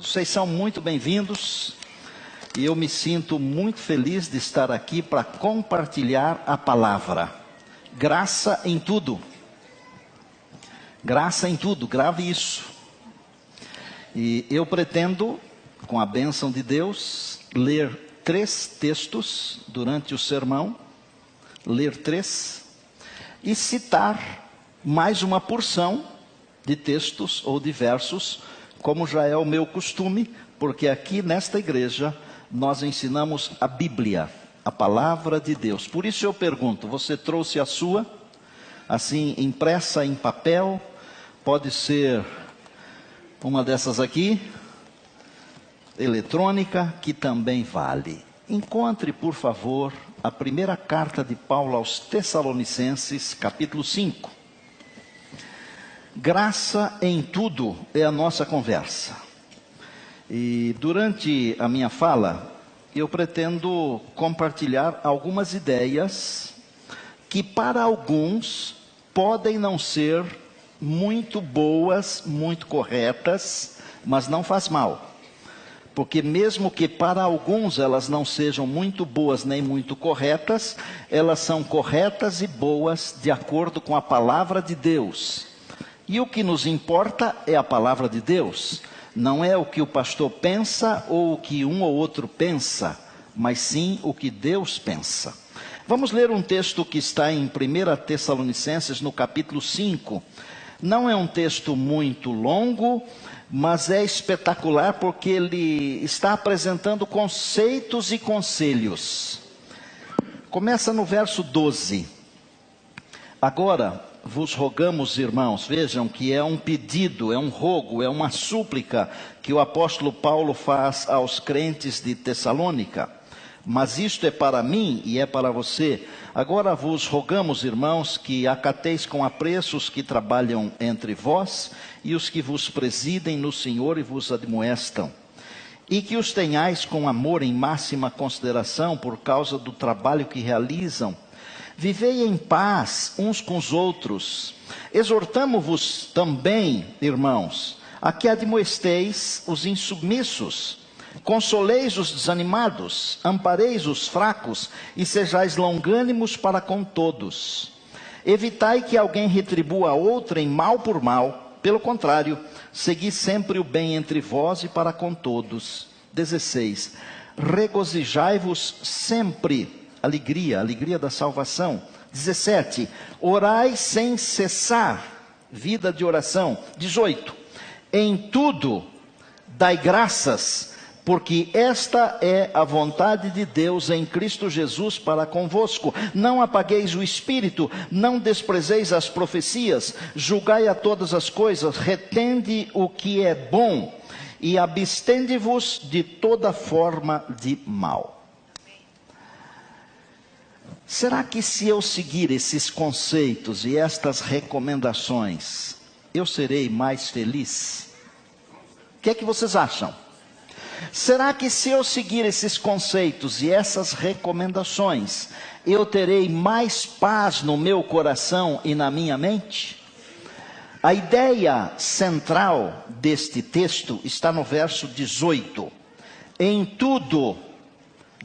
Vocês são muito bem-vindos e eu me sinto muito feliz de estar aqui para compartilhar a palavra. Graça em tudo. Graça em tudo, grave isso. E eu pretendo, com a bênção de Deus, ler 3 textos durante o sermão, ler 3, e citar mais uma porção de textos ou de versos, como já é o meu costume, porque aqui nesta igreja nós ensinamos a Bíblia, a palavra de Deus. Por isso eu pergunto, você trouxe a sua, assim impressa em papel? Pode ser uma dessas aqui, eletrônica, que também vale. Encontre, por favor, a primeira carta de Paulo aos Tessalonicenses, capítulo 5. Graça em tudo é a nossa conversa. E durante a minha fala, eu pretendo compartilhar algumas ideias que para alguns podem não ser muito boas, muito corretas, mas não faz mal. Porque mesmo que para alguns elas não sejam muito boas nem muito corretas, elas são corretas e boas de acordo com a palavra de Deus. E o que nos importa é a palavra de Deus. Não é o que o pastor pensa ou o que um ou outro pensa, mas sim o que Deus pensa. Vamos ler um texto que está em 1 Tessalonicenses, no capítulo 5. Não é um texto muito longo, mas é espetacular porque ele está apresentando conceitos e conselhos. Começa no verso 12. Agora vos rogamos, irmãos, vejam que é um pedido, é um rogo, é uma súplica que o apóstolo Paulo faz aos crentes de Tessalônica. Mas isto é para mim e é para você. Agora vos rogamos, irmãos, que acateis com apreço os que trabalham entre vós e os que vos presidem no Senhor e vos admoestam. E que os tenhais com amor em máxima consideração por causa do trabalho que realizam. Vivei em paz uns com os outros. Exortamo-vos também, irmãos, a que admoesteis os insubmissos. Consoleis os desanimados, ampareis os fracos e sejais longânimos para com todos. Evitai que alguém retribua a outrem mal por mal. Pelo contrário, segui sempre o bem entre vós e para com todos. 16. Regozijai-vos sempre. Alegria da salvação. 17. Orai sem cessar, vida de oração. 18. Em tudo dai graças, porque esta é a vontade de Deus em Cristo Jesus para convosco. Não apagueis o espírito, não desprezeis as profecias, julgai a todas as coisas, retende o que é bom e abstende-vos de toda forma de mal. Será que se eu seguir esses conceitos e estas recomendações, eu serei mais feliz? O que é que vocês acham? Será que se eu seguir esses conceitos e essas recomendações, eu terei mais paz no meu coração e na minha mente? A ideia central deste texto está no verso 18. Em tudo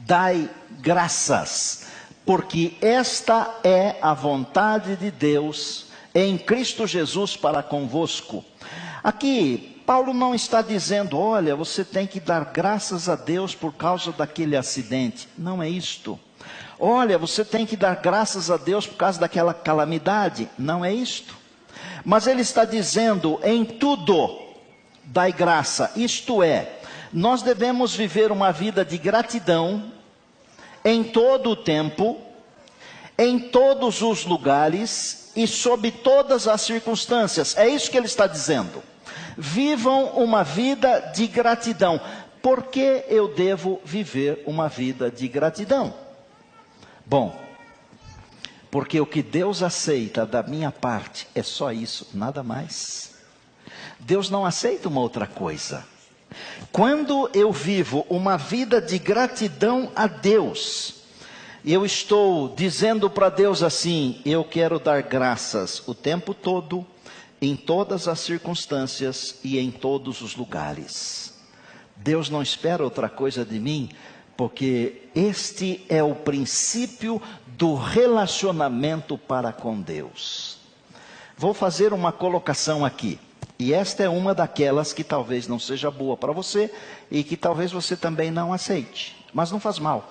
dai graças, porque esta é a vontade de Deus em Cristo Jesus para convosco. Aqui, Paulo não está dizendo, olha, você tem que dar graças a Deus por causa daquele acidente. Não é isto. Olha, você tem que dar graças a Deus por causa daquela calamidade. Não é isto. Mas ele está dizendo, em tudo dai graça. Isto é, nós devemos viver uma vida de gratidão em todo o tempo, em todos os lugares e sob todas as circunstâncias. É isso que ele está dizendo. Vivam uma vida de gratidão. Por que eu devo viver uma vida de gratidão? Bom, porque o que Deus aceita da minha parte é só isso, nada mais. Deus não aceita uma outra coisa. Quando eu vivo uma vida de gratidão a Deus, eu estou dizendo para Deus assim, eu quero dar graças o tempo todo, em todas as circunstâncias e em todos os lugares. Deus não espera outra coisa de mim, porque este é o princípio do relacionamento para com Deus. Vou fazer uma colocação aqui, e esta é uma daquelas que talvez não seja boa para você, e que talvez você também não aceite, mas não faz mal.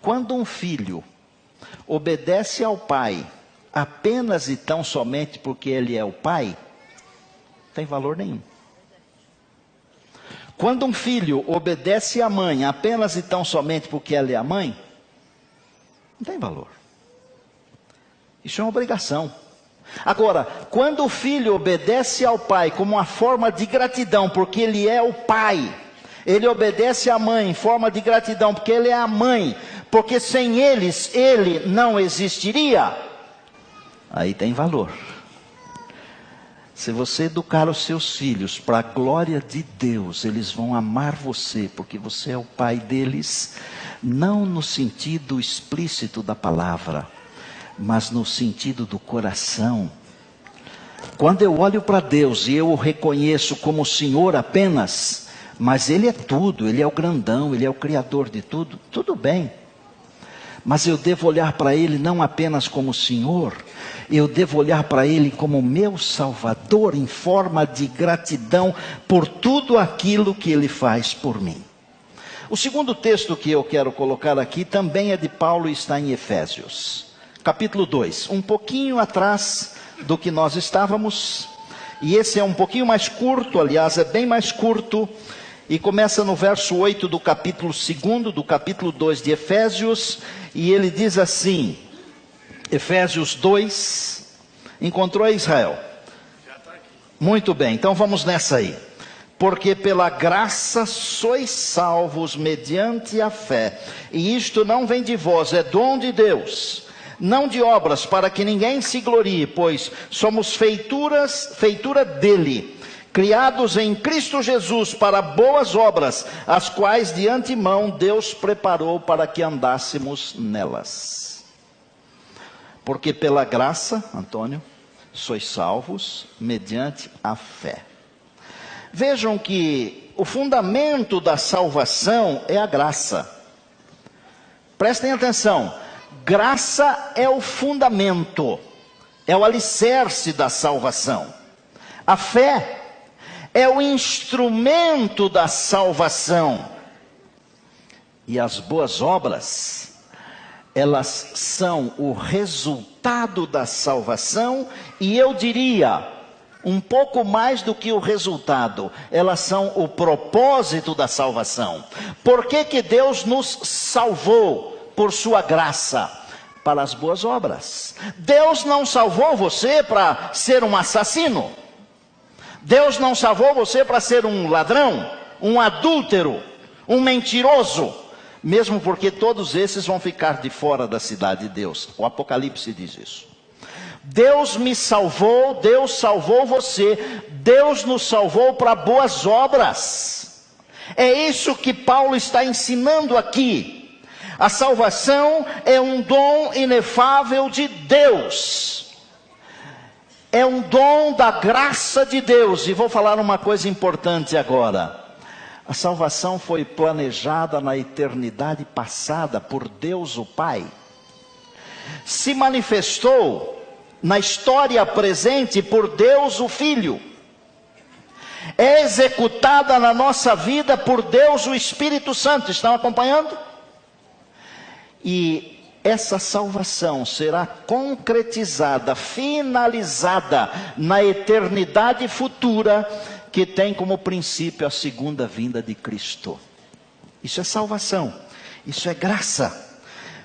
Quando um filho obedece ao pai, apenas e tão somente porque ele é o pai, não tem valor nenhum. Quando um filho obedece à mãe apenas e tão somente porque ela é a mãe, não tem valor. Isso é uma obrigação. Agora, quando o filho obedece ao pai como uma forma de gratidão, porque ele é o pai, ele obedece à mãe em forma de gratidão, porque ele é a mãe, porque sem eles, ele não existiria, aí tem valor. Se você educar os seus filhos para a glória de Deus, eles vão amar você, porque você é o pai deles, não no sentido explícito da palavra, mas no sentido do coração. Quando eu olho para Deus e eu o reconheço como o Senhor apenas, mas Ele é tudo, Ele é o grandão, Ele é o Criador de tudo, tudo bem. Mas eu devo olhar para Ele não apenas como Senhor, eu devo olhar para Ele como meu Salvador, em forma de gratidão por tudo aquilo que Ele faz por mim. O segundo texto que eu quero colocar aqui também é de Paulo e está em Efésios, capítulo 2, um pouquinho atrás do que nós estávamos, e esse é um pouquinho mais curto, aliás, é bem mais curto, e começa no verso 8 do capítulo 2, do capítulo 2 de Efésios, e ele diz assim, Efésios 2, encontrou Israel? Muito bem, então vamos nessa aí. Porque pela graça sois salvos mediante a fé, e isto não vem de vós, é dom de Deus, não de obras, para que ninguém se glorie, pois somos feitura dele, criados em Cristo Jesus para boas obras, as quais de antemão Deus preparou para que andássemos nelas. Porque pela graça, Antônio, sois salvos mediante a fé. Vejam que o fundamento da salvação é a graça. Prestem atenção, graça é o fundamento, é o alicerce da salvação. A fé é o instrumento da salvação. E as boas obras, elas são o resultado da salvação, e eu diria, um pouco mais do que o resultado, elas são o propósito da salvação. Por que que Deus nos salvou? Por sua graça, para as boas obras. Deus não salvou você para ser um assassino. Deus não salvou você para ser um ladrão, um adúltero, um mentiroso, mesmo porque todos esses vão ficar de fora da cidade de Deus. O Apocalipse diz isso. Deus me salvou, Deus salvou você, Deus nos salvou para boas obras. É isso que Paulo está ensinando aqui. A salvação é um dom inefável de Deus. É um dom da graça de Deus. E vou falar uma coisa importante agora. A salvação foi planejada na eternidade passada por Deus o Pai. Se manifestou na história presente por Deus o Filho. É executada na nossa vida por Deus o Espírito Santo. Estão acompanhando? E essa salvação será concretizada, finalizada na eternidade futura, que tem como princípio a segunda vinda de Cristo. Isso é salvação, isso é graça.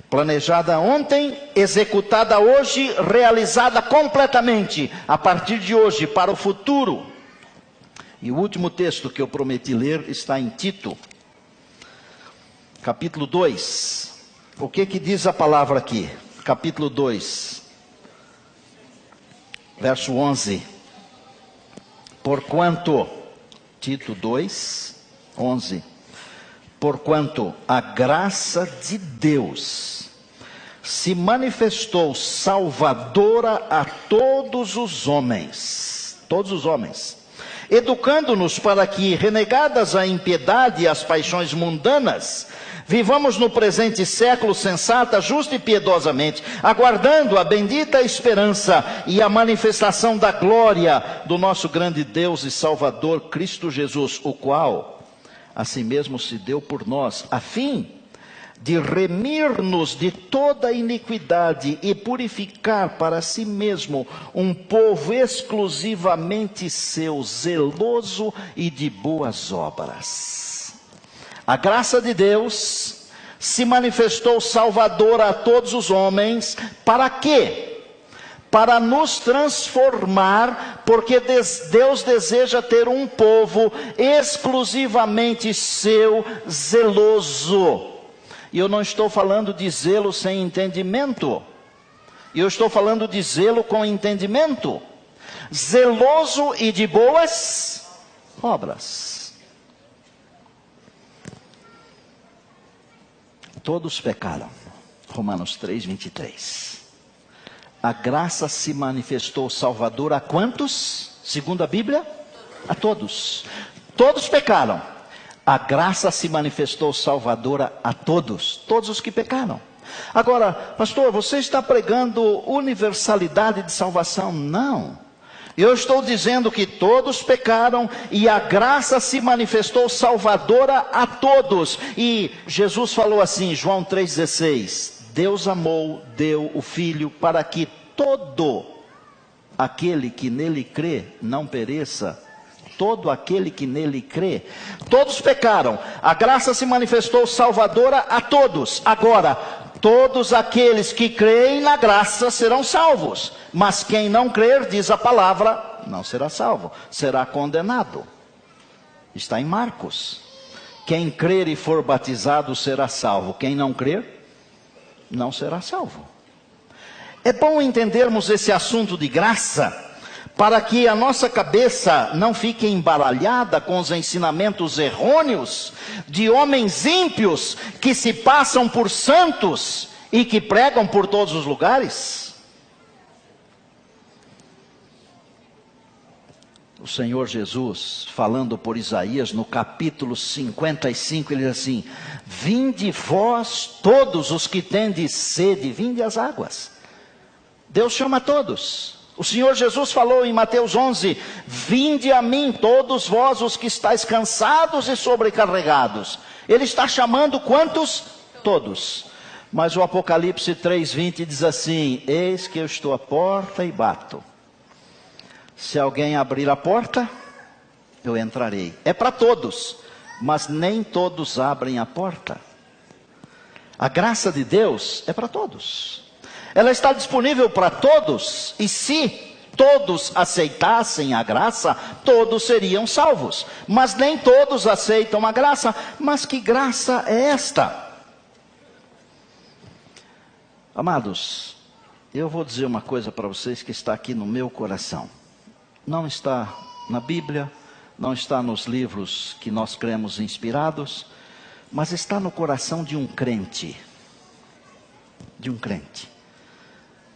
Planejada ontem, executada hoje, realizada completamente, a partir de hoje, para o futuro. E o último texto que eu prometi ler está em Tito, capítulo 2. O que diz a palavra aqui? Capítulo 2, verso 11. Porquanto, Tito 2, 11. Porquanto a graça de Deus se manifestou salvadora a todos os homens, educando-nos para que, renegadas a impiedade e as paixões mundanas, vivamos no presente século sensata, justa e piedosamente, aguardando a bendita esperança e a manifestação da glória do nosso grande Deus e Salvador Cristo Jesus, o qual a si mesmo se deu por nós, a fim de remir-nos de toda iniquidade e purificar para si mesmo um povo exclusivamente seu, zeloso e de boas obras. A graça de Deus se manifestou salvadora a todos os homens, para quê? Para nos transformar, porque Deus deseja ter um povo exclusivamente seu, zeloso. E eu não estou falando de zelo sem entendimento. Eu estou falando de zelo com entendimento. Zeloso e de boas obras. Todos pecaram. Romanos 3, 23. A graça se manifestou salvadora a quantos? Segundo a Bíblia? A todos. Todos pecaram. A graça se manifestou salvadora a todos, todos os que pecaram. Agora, pastor, você está pregando universalidade de salvação? Não. Eu estou dizendo que todos pecaram e a graça se manifestou salvadora a todos. E Jesus falou assim, João 3,16, Deus amou, deu o Filho para que todo aquele que nele crê não pereça. Todo aquele que nele crê. Todos pecaram. A graça se manifestou salvadora a todos. Agora, todos aqueles que creem na graça serão salvos. Mas quem não crer, diz a palavra, não será salvo. Será condenado. Está em Marcos. Quem crer e for batizado será salvo. Quem não crer, não será salvo. É bom entendermos esse assunto de graça, para que a nossa cabeça não fique embaralhada com os ensinamentos errôneos de homens ímpios que se passam por santos e que pregam por todos os lugares. O Senhor Jesus, falando por Isaías no capítulo 55, ele diz assim, vinde vós todos os que tendes sede, vinde às águas. Deus chama a todos. O Senhor Jesus falou em Mateus 11, vinde a mim todos vós os que estáis cansados e sobrecarregados. Ele está chamando quantos? Todos. Mas o Apocalipse 3:20 diz assim, eis que eu estou à porta e bato. Se alguém abrir a porta, eu entrarei. É para todos, mas nem todos abrem a porta. A graça de Deus é para todos. Ela está disponível para todos, e se todos aceitassem a graça, todos seriam salvos. Mas nem todos aceitam a graça. Mas que graça é esta? Amados, eu vou dizer uma coisa para vocês que está aqui no meu coração. Não está na Bíblia, não está nos livros que nós cremos inspirados, mas está no coração de um crente. De um crente.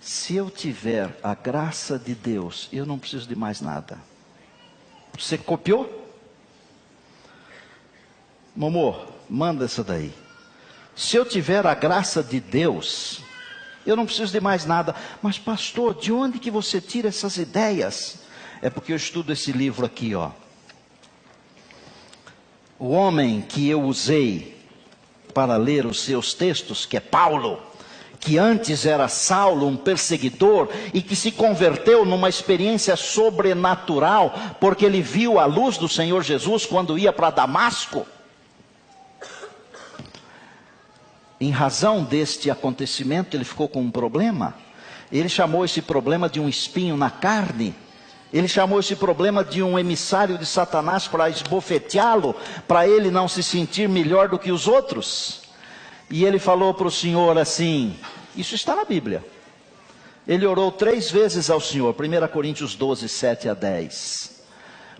Se eu tiver a graça de Deus, eu não preciso de mais nada. Você copiou? Momô, manda essa daí. Se eu tiver a graça de Deus, eu não preciso de mais nada. Mas pastor, de onde que você tira essas ideias? É porque eu estudo esse livro aqui, ó. O homem que eu usei para ler os seus textos, que é Paulo, que antes era Saulo, um perseguidor, e que se converteu numa experiência sobrenatural, porque ele viu a luz do Senhor Jesus quando ia para Damasco. Em razão deste acontecimento, ele ficou com um problema. Ele chamou esse problema de um espinho na carne. Ele chamou esse problema de um emissário de Satanás para esbofeteá-lo, para ele não se sentir melhor do que os outros. E ele falou para o Senhor assim, isso está na Bíblia. Ele orou 3 vezes ao Senhor, 1 Coríntios 12, 7 a 10.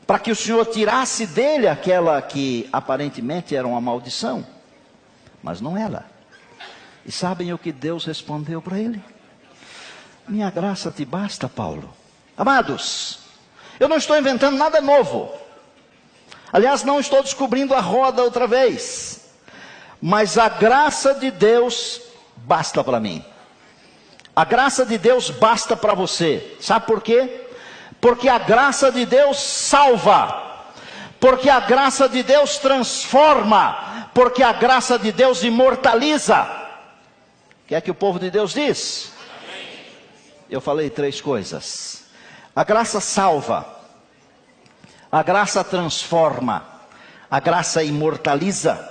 Para que o Senhor tirasse dele aquela que aparentemente era uma maldição. Mas não era. E sabem o que Deus respondeu para ele? Minha graça te basta, Paulo. Amados, eu não estou inventando nada novo. Aliás, não estou descobrindo a roda outra vez. Mas a graça de Deus basta para mim. A graça de Deus basta para você. Sabe por quê? Porque a graça de Deus salva. Porque a graça de Deus transforma. Porque a graça de Deus imortaliza. O que é que o povo de Deus diz? Eu falei 3 coisas. A graça salva. A graça transforma. A graça imortaliza.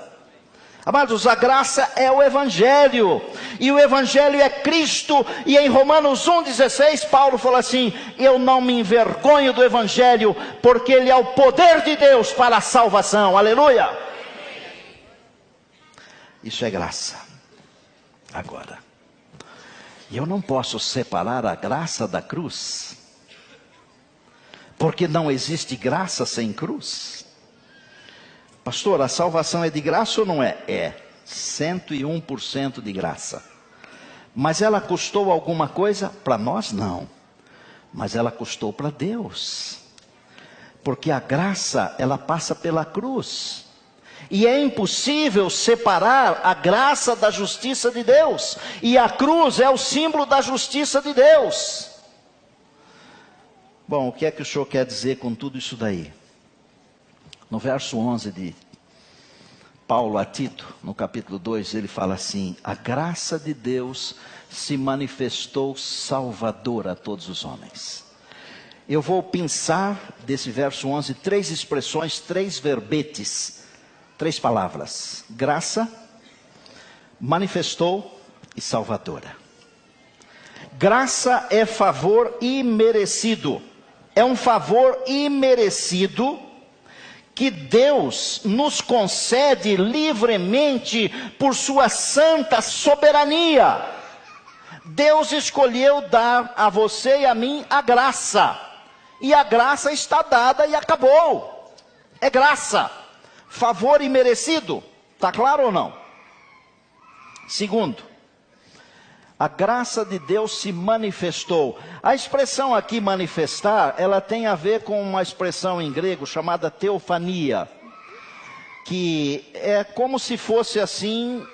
Amados, a graça é o Evangelho, e o Evangelho é Cristo, e em Romanos 1,16, Paulo fala assim: eu não me envergonho do Evangelho, porque ele é o poder de Deus para a salvação, aleluia! Isso é graça. Agora, eu não posso separar a graça da cruz, porque não existe graça sem cruz. Pastor, a salvação é de graça ou não é? É, 101% de graça. Mas ela custou alguma coisa? Para nós não. Mas ela custou para Deus. Porque a graça, ela passa pela cruz. E é impossível separar a graça da justiça de Deus. E a cruz é o símbolo da justiça de Deus. Bom, o que é que o senhor quer dizer com tudo isso daí? No verso 11 de Paulo a Tito, no capítulo 2, ele fala assim: a graça de Deus se manifestou salvadora a todos os homens. Eu vou pensar desse verso 11, 3 expressões, 3 verbetes, 3 palavras: graça, manifestou e salvadora. Graça é favor imerecido. É um favor imerecido que Deus nos concede livremente por sua santa soberania. Deus escolheu dar a você e a mim a graça. E a graça está dada e acabou. É graça. Favor imerecido. Está claro ou não? Segundo, a graça de Deus se manifestou. A expressão aqui manifestar, ela tem a ver com uma expressão em grego chamada teofania, que é como se fosse assim,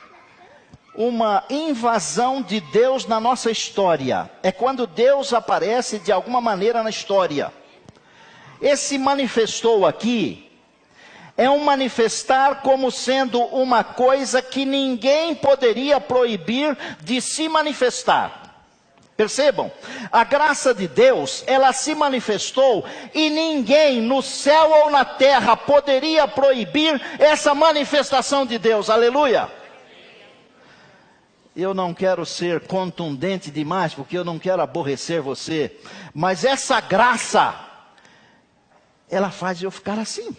uma invasão de Deus na nossa história. É quando Deus aparece de alguma maneira na história. Esse manifestou aqui é um manifestar como sendo uma coisa que ninguém poderia proibir de se manifestar. Percebam, a graça de Deus, ela se manifestou e ninguém no céu ou na terra poderia proibir essa manifestação de Deus, aleluia. Eu não quero ser contundente demais, porque eu não quero aborrecer você, mas essa graça, ela faz eu ficar assim.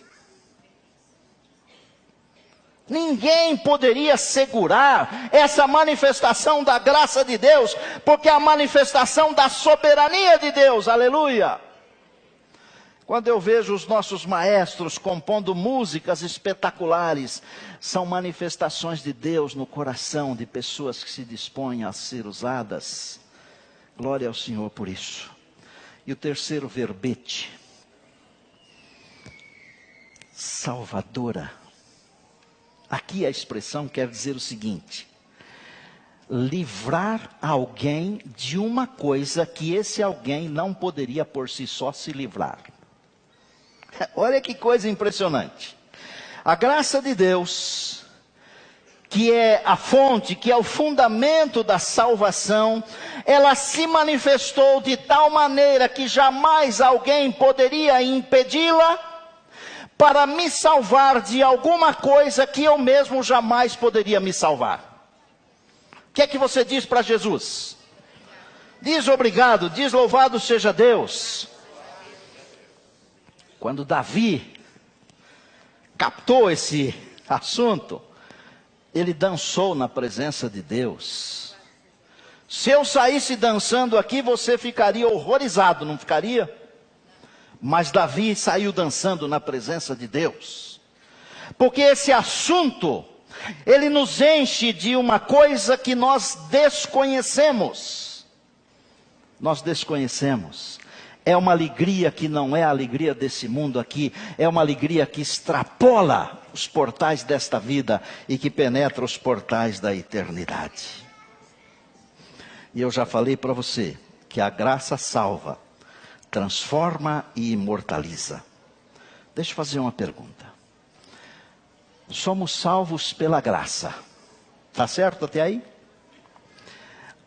Ninguém poderia segurar essa manifestação da graça de Deus, porque é a manifestação da soberania de Deus, aleluia. Quando eu vejo os nossos maestros compondo músicas espetaculares, são manifestações de Deus no coração de pessoas que se dispõem a ser usadas. Glória ao Senhor por isso. E o terceiro verbete, salvadora. Aqui a expressão quer dizer o seguinte: livrar alguém de uma coisa que esse alguém não poderia por si só se livrar. Olha que coisa impressionante. A graça de Deus, que é a fonte, que é o fundamento da salvação, ela se manifestou de tal maneira que jamais alguém poderia impedi-la para me salvar de alguma coisa que eu mesmo jamais poderia me salvar. O que é que você diz para Jesus? Diz obrigado, diz louvado seja Deus. Quando Davi captou esse assunto, ele dançou na presença de Deus. Se eu saísse dançando aqui, você ficaria horrorizado, não ficaria? Mas Davi saiu dançando na presença de Deus. Porque esse assunto, ele nos enche de uma coisa que nós desconhecemos. Nós desconhecemos. É uma alegria que não é a alegria desse mundo aqui. É uma alegria que extrapola os portais desta vida e que penetra os portais da eternidade. E eu já falei para você que a graça salva, transforma e imortaliza. Deixa eu fazer uma pergunta. Somos salvos pela graça. Está certo até aí?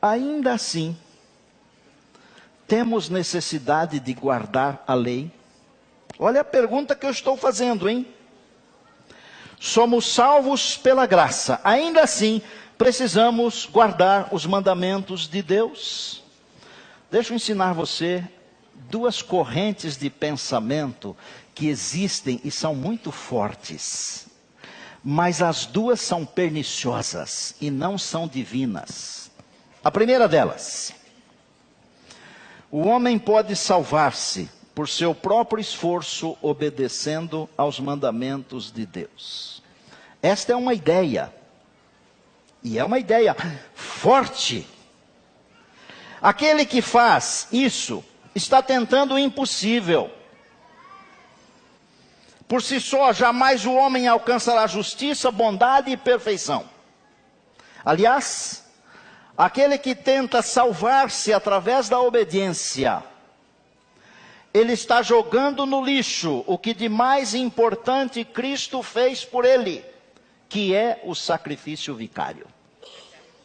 Ainda assim, temos necessidade de guardar a lei? Olha a pergunta que eu estou fazendo, hein? Somos salvos pela graça. Ainda assim, precisamos guardar os mandamentos de Deus? Deixa eu ensinar você duas correntes de pensamento que existem e são muito fortes. Mas as duas são perniciosas e não são divinas. A primeira delas: o homem pode salvar-se por seu próprio esforço, obedecendo aos mandamentos de Deus. Esta é uma ideia, e é uma ideia forte. Aquele que faz isso está tentando o impossível. Por si só, jamais o homem alcançará justiça, bondade e perfeição. Aliás, aquele que tenta salvar-se através da obediência, ele está jogando no lixo o que de mais importante Cristo fez por ele, que é o sacrifício vicário.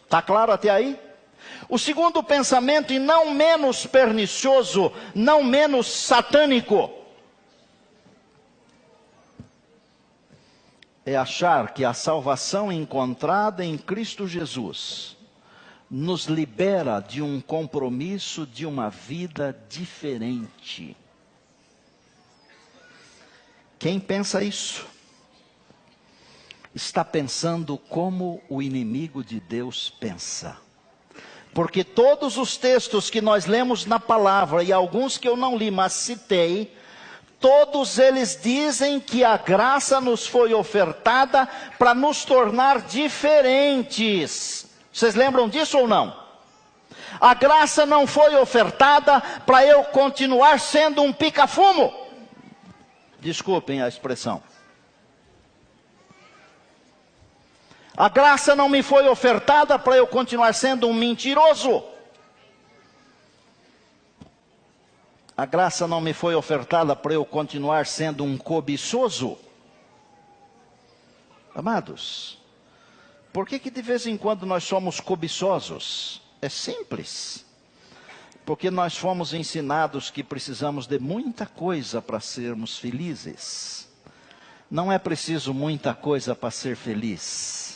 Está claro até aí? O segundo pensamento, e não menos pernicioso, não menos satânico, é achar que a salvação encontrada em Cristo Jesus nos libera de um compromisso de uma vida diferente. Quem pensa isso está pensando como o inimigo de Deus pensa. Porque todos os textos que nós lemos na palavra, e alguns que eu não li, mas citei, todos eles dizem que a graça nos foi ofertada para nos tornar diferentes. Vocês lembram disso ou não? A graça não foi ofertada para eu continuar sendo um pica-fumo. Desculpem a expressão. A graça não me foi ofertada para eu continuar sendo um mentiroso. A graça não me foi ofertada para eu continuar sendo um cobiçoso. Amados, por que de vez em quando nós somos cobiçosos? É simples. Porque nós fomos ensinados que precisamos de muita coisa para sermos felizes. Não é preciso muita coisa para ser feliz.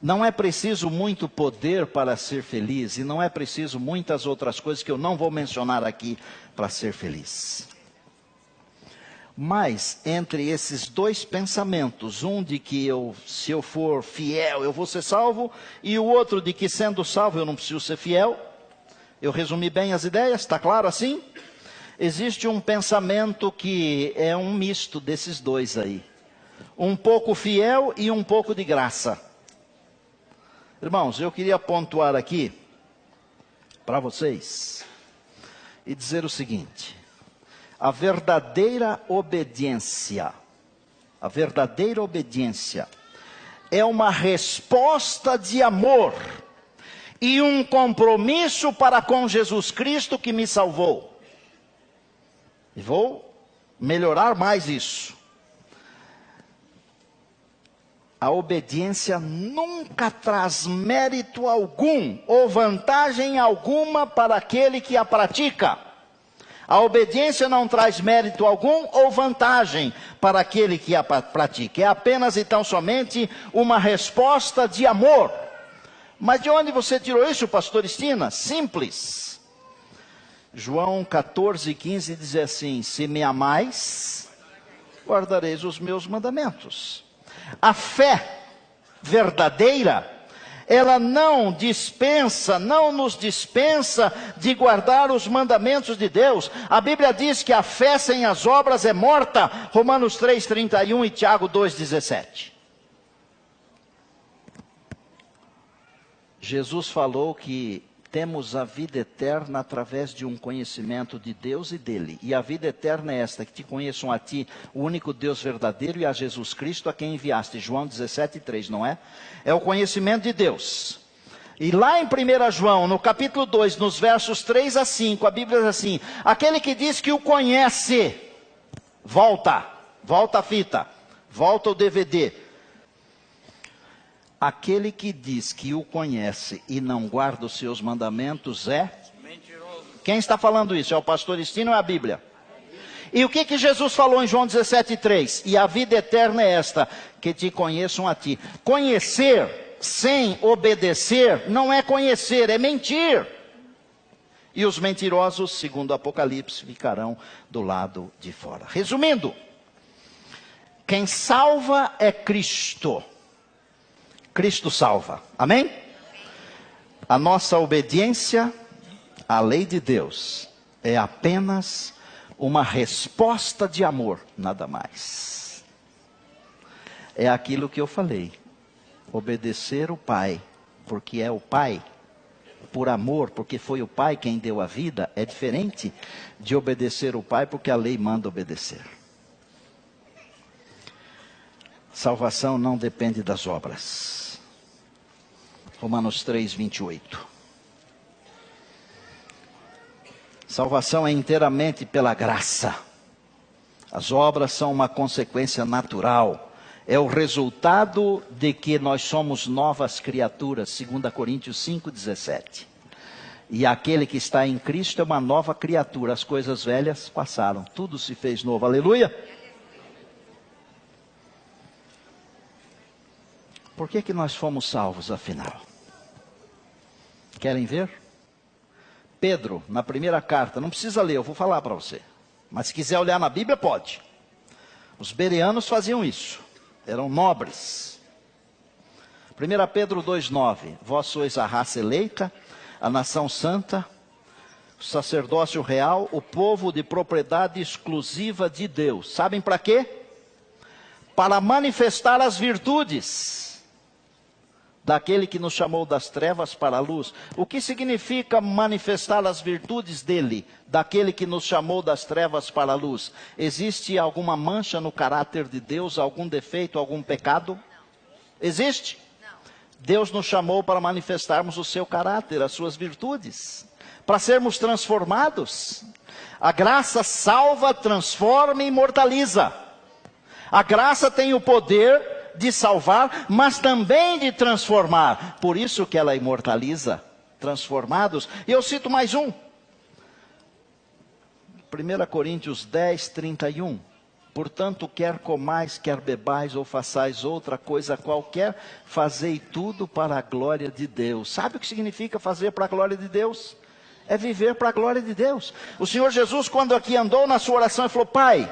Não é preciso muito poder para ser feliz, e não é preciso muitas outras coisas que eu não vou mencionar aqui para ser feliz. Mas, entre esses dois pensamentos, um de que se eu for fiel, eu vou ser salvo, e o outro de que sendo salvo eu não preciso ser fiel, eu resumi bem as ideias, está claro assim? Existe um pensamento que é um misto desses dois aí. Um pouco fiel e um pouco de graça. Irmãos, eu queria pontuar aqui para vocês e dizer o seguinte: a verdadeira obediência é uma resposta de amor e um compromisso para com Jesus Cristo que me salvou. E vou melhorar mais isso. A obediência nunca traz mérito algum ou vantagem alguma para aquele que a pratica. A obediência não traz mérito algum ou vantagem para aquele que a pratica. É apenas e tão somente uma resposta de amor. Mas de onde você tirou isso, pastor Estina? Simples. João 14:15 diz assim: se me amais, guardareis os meus mandamentos. A fé verdadeira, ela não nos dispensa de guardar os mandamentos de Deus. A Bíblia diz que a fé sem as obras é morta. Romanos 3:31 e Tiago 2:17. Jesus falou que temos a vida eterna através de um conhecimento de Deus e dele. E a vida eterna é esta, que te conheçam a ti, o único Deus verdadeiro, e a Jesus Cristo, a quem enviaste. João 17:3, não é? É o conhecimento de Deus. E lá em 1 João, no capítulo 2, nos versos 3 a 5, a Bíblia diz assim: aquele que diz que o conhece, volta a fita, volta o DVD. Aquele que diz que o conhece e não guarda os seus mandamentos é mentiroso. Quem está falando isso? É o pastor Estino ou é a Bíblia? E o que Jesus falou em João 17:3? E a vida eterna é esta, que te conheçam a ti. Conhecer sem obedecer não é conhecer, é mentir. E os mentirosos, segundo o Apocalipse, ficarão do lado de fora. Resumindo, quem salva é Cristo. Cristo salva. Amém? A nossa obediência à lei de Deus é apenas uma resposta de amor, nada mais. É aquilo que eu falei. Obedecer o Pai, porque é o Pai, por amor, porque foi o Pai quem deu a vida, é diferente de obedecer o Pai porque a lei manda obedecer. Salvação não depende das obras. Romanos 3:28. Salvação é inteiramente pela graça. As obras são uma consequência natural. É o resultado de que nós somos novas criaturas, 2 Coríntios 5:17. E aquele que está em Cristo é uma nova criatura. As coisas velhas passaram, tudo se fez novo. Aleluia! Por que nós fomos salvos, afinal? Querem ver? Pedro, na primeira carta, não precisa ler, eu vou falar para você. Mas se quiser olhar na Bíblia, pode. Os bereanos faziam isso, eram nobres. 1 Pedro 2:9, vós sois a raça eleita, a nação santa, o sacerdócio real, o povo de propriedade exclusiva de Deus. Sabem para quê? Para manifestar as virtudes daquele que nos chamou das trevas para a luz. O que significa manifestar as virtudes dele, daquele que nos chamou das trevas para a luz? Existe alguma mancha no caráter de Deus, algum defeito, algum pecado? Existe? Deus nos chamou para manifestarmos o seu caráter, as suas virtudes, para sermos transformados. A graça salva, transforma e imortaliza. A graça tem o poder de salvar, mas também de transformar. Por isso que ela imortaliza, transformados. E eu cito mais um. 1 Coríntios 10:31. Portanto, quer comais, quer bebais, ou façais outra coisa qualquer, fazei tudo para a glória de Deus. Sabe o que significa fazer para a glória de Deus? É viver para a glória de Deus. O Senhor Jesus, quando aqui andou na sua oração, ele falou: Pai,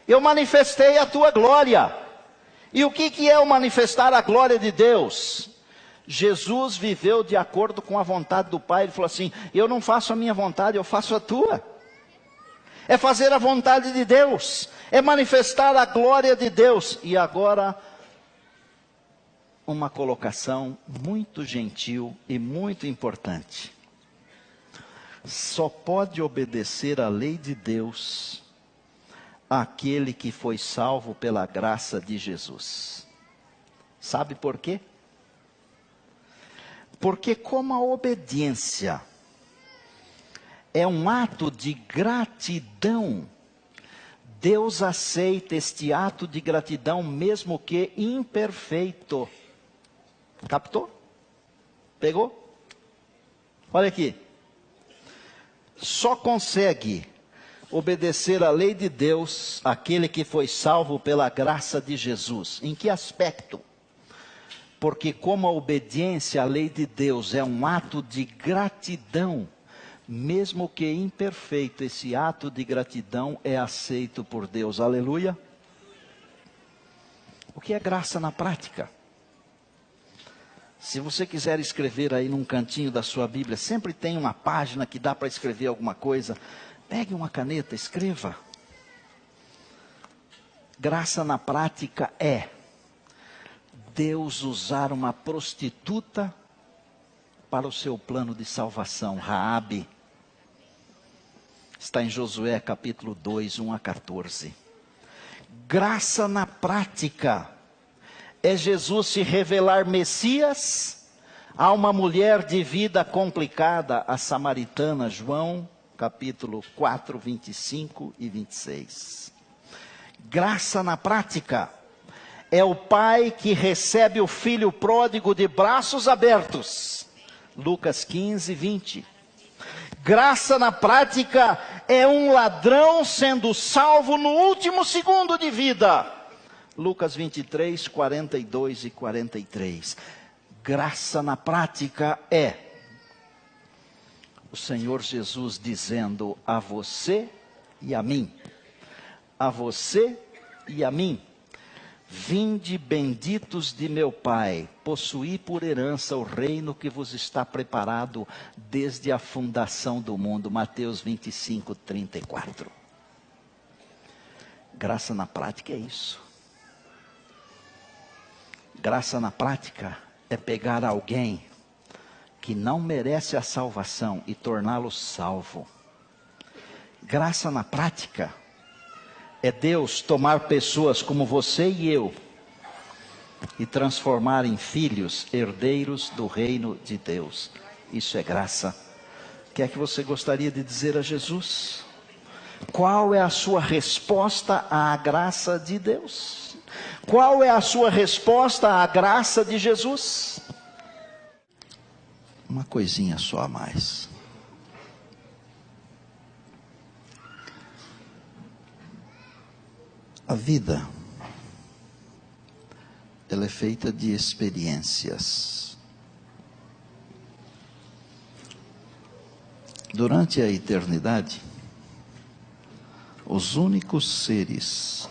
eu manifestei a tua glória. E o que é o manifestar a glória de Deus? Jesus viveu de acordo com a vontade do Pai. Ele falou assim: eu não faço a minha vontade, eu faço a tua. É fazer a vontade de Deus, é manifestar a glória de Deus. E agora, uma colocação muito gentil e muito importante. Só pode obedecer a lei de Deus aquele que foi salvo pela graça de Jesus. Sabe por quê? Porque como a obediência é um ato de gratidão, Deus aceita este ato de gratidão mesmo que imperfeito. Captou? Pegou? Olha aqui. Só consegue obedecer a lei de Deus aquele que foi salvo pela graça de Jesus. Em que aspecto? Porque como a obediência à lei de Deus é um ato de gratidão, mesmo que imperfeito, esse ato de gratidão é aceito por Deus. Aleluia. O que é graça na prática? Se você quiser escrever aí num cantinho da sua Bíblia, sempre tem uma página que dá para escrever alguma coisa. Pegue uma caneta, escreva. Graça na prática é Deus usar uma prostituta para o seu plano de salvação. Raabe está em Josué capítulo 2, 1 a 14. Graça na prática é Jesus se revelar Messias a uma mulher de vida complicada, a samaritana. João capítulo 4, 25 e 26. Graça na prática é o pai que recebe o filho pródigo de braços abertos. Lucas 15, 20. Graça na prática é um ladrão sendo salvo no último segundo de vida. Lucas 23, 42 e 43. Graça na prática é o Senhor Jesus dizendo a você e a mim, a você e a mim: vinde benditos de meu Pai, possuí por herança o reino que vos está preparado desde a fundação do mundo. Mateus 25, 34. Graça na prática é isso. Graça na prática é pegar alguém que não merece a salvação e torná-lo salvo. Graça na prática é Deus tomar pessoas como você e eu e transformar em filhos, herdeiros do reino de Deus. Isso é graça. O que é que você gostaria de dizer a Jesus? Qual é a sua resposta à graça de Deus? Qual é a sua resposta à graça de Jesus? Uma coisinha só a mais. A vida, ela é feita de experiências. Durante a eternidade, os únicos seres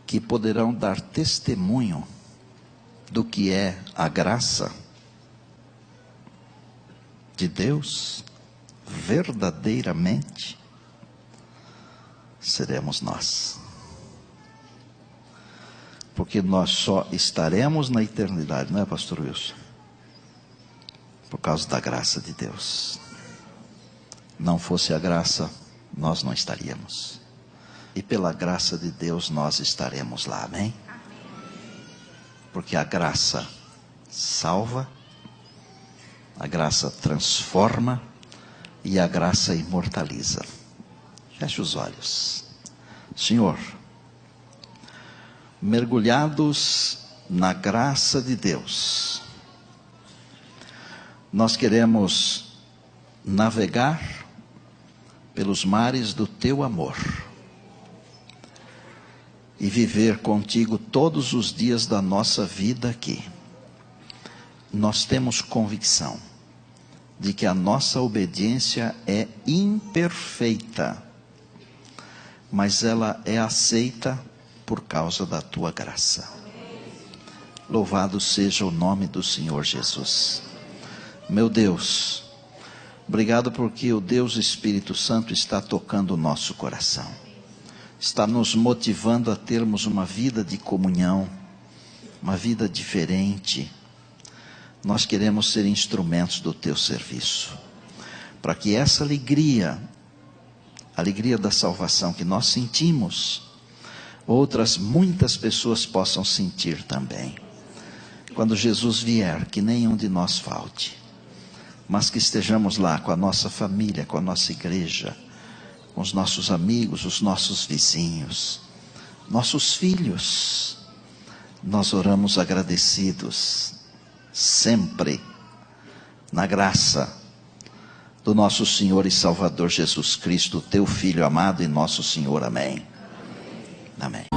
que poderão dar testemunho do que é a graça de Deus, verdadeiramente, seremos nós. Porque nós só estaremos na eternidade, não é, pastor Wilson? Por causa da graça de Deus. Não fosse a graça, nós não estaríamos. E pela graça de Deus nós estaremos lá, amém? Porque a graça salva, a graça transforma e a graça imortaliza. Feche os olhos. Senhor, mergulhados na graça de Deus, nós queremos navegar pelos mares do Teu amor e viver contigo todos os dias da nossa vida aqui. Nós temos convicção de que a nossa obediência é imperfeita, mas ela é aceita por causa da Tua graça. Louvado seja o nome do Senhor Jesus. Meu Deus, obrigado porque o Deus Espírito Santo está tocando o nosso coração. Está nos motivando a termos uma vida de comunhão, uma vida diferente. Nós queremos ser instrumentos do Teu serviço, para que essa alegria, a alegria da salvação que nós sentimos, outras muitas pessoas possam sentir também. Quando Jesus vier, que nenhum de nós falte, mas que estejamos lá com a nossa família, com a nossa igreja, com os nossos amigos, os nossos vizinhos, nossos filhos. Nós oramos agradecidos, sempre, na graça do nosso Senhor e Salvador Jesus Cristo, Teu Filho amado e nosso Senhor. Amém. Amém.